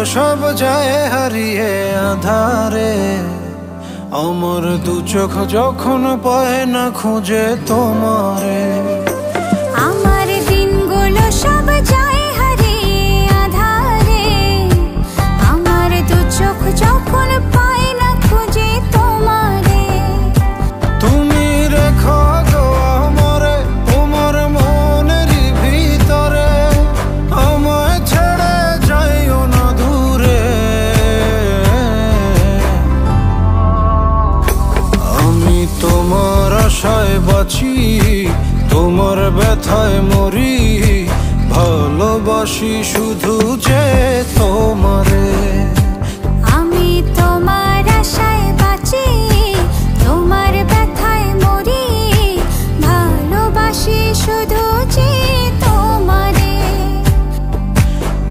সব যায় হারিয়ে আধারে। আমার দু চোখ যখন পায় না খুঁজে তোমারে। আমার দিনগুলো সব যায় হারিয়ে আধারে। আমার দু চোখ যখন পায় না খুঁজে তোমারে। তুমি রেখো গো আমারে তোমার মনেরই ভিতরে, আমায় ছেড়ে যাইও না দূরে। আমি তোমার আশায় বাঁচি, তোমার ব্যথায় মরি, ভালোবাসি শুধু যে তোমারে।